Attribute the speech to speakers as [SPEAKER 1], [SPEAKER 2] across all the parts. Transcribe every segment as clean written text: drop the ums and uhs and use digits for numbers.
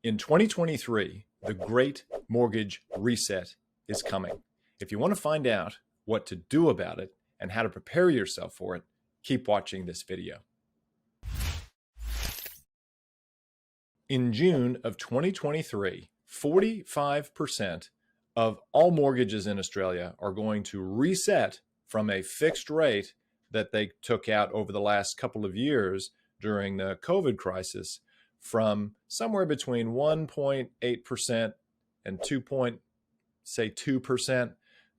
[SPEAKER 1] In 2023, the Great Mortgage Reset is coming. If you want to find out what to do about it and how to prepare yourself for it, keep watching this video. In June of 2023, 45% of all mortgages in Australia are going to reset from a fixed rate that they took out over the last couple of years during the COVID crisis from somewhere between 1.8% and 2%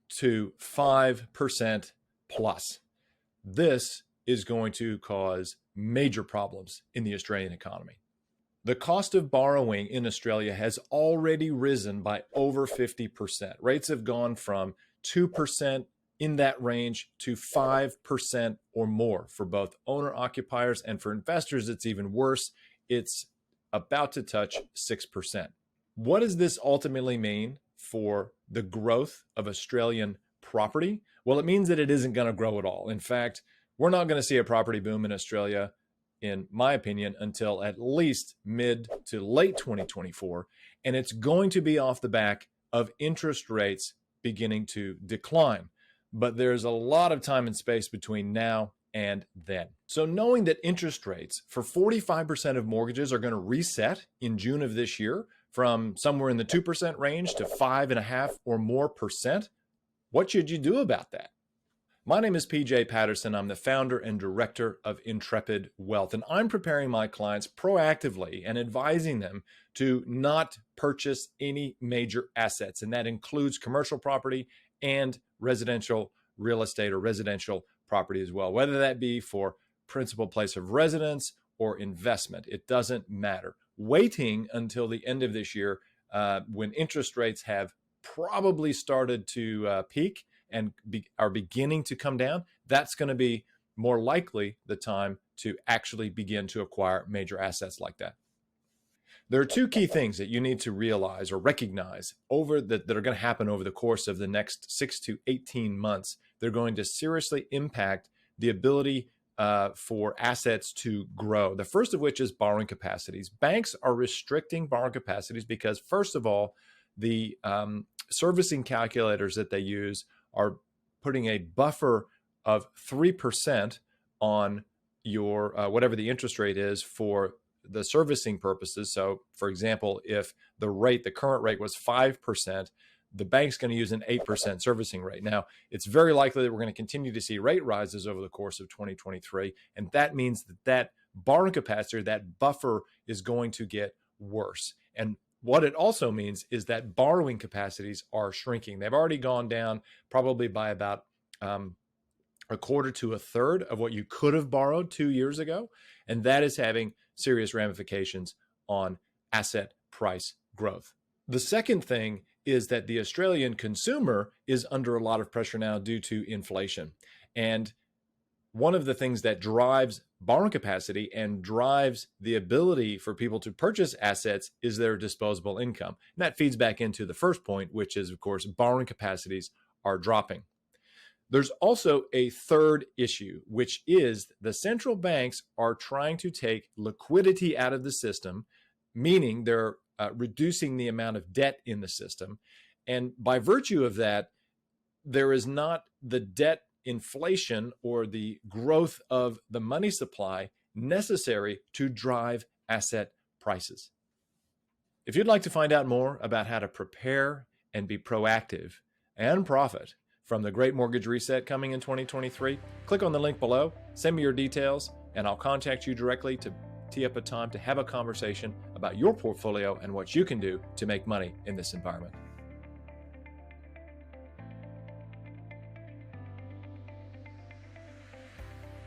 [SPEAKER 1] to 5% plus. This is going to cause major problems in the Australian economy. The cost of borrowing in Australia has already risen by over 50%. Rates have gone from 2% in that range to 5% or more for both owner-occupiers, and for investors, it's even worse. It's about to touch 6%. What does this ultimately mean for the growth of Australian property? Well, it means that it isn't going to grow at all. In fact, we're not going to see a property boom in Australia, in my opinion, until at least mid to late 2024. And it's going to be off the back of interest rates beginning to decline. But there's a lot of time and space between now and then. So knowing that interest rates for 45% of mortgages are going to reset in June of this year from somewhere in the 2% range to 5.5% or more, what should you do about that? My name is PJ Patterson. I'm the founder and director of Intrepid Wealth, and I'm preparing my clients proactively and advising them to not purchase any major assets, and that includes commercial property and residential real estate or residential property as well, whether that be for principal place of residence or investment. It doesn't matter. Waiting until the end of this year when interest rates have probably started to peak and are beginning to come down, that's going to be more likely the time to actually begin to acquire major assets like that. There are two key things that you need to realize or recognize that are going to happen over the course of the next 6 to 18 months. They're going to seriously impact the ability for assets to grow. The first of which is borrowing capacities. Banks are restricting borrowing capacities because, first of all, the servicing calculators that they use are putting a buffer of 3% on your whatever the interest rate is for the servicing purposes. So, for example, if the current rate was 5%, the bank's going to use an 8% servicing rate. Now, it's very likely that we're going to continue to see rate rises over the course of 2023, and that means that borrowing capacity, that buffer, is going to get worse. And what it also means is that borrowing capacities are shrinking. They've already gone down probably by about a quarter to a third of what you could have borrowed 2 years ago. And that is having serious ramifications on asset price growth. The second thing is that the Australian consumer is under a lot of pressure now due to inflation. And one of the things that drives borrowing capacity and drives the ability for people to purchase assets is their disposable income. And that feeds back into the first point, which is, of course, borrowing capacities are dropping. There's also a third issue, which is the central banks are trying to take liquidity out of the system, meaning they're reducing the amount of debt in the system. And by virtue of that, there is not the debt inflation or the growth of the money supply necessary to drive asset prices. If you'd like to find out more about how to prepare and be proactive and profit from the Great Mortgage Reset coming in 2023, click on the link below, send me your details, and I'll contact you directly to tee up a time to have a conversation about your portfolio and what you can do to make money in this environment.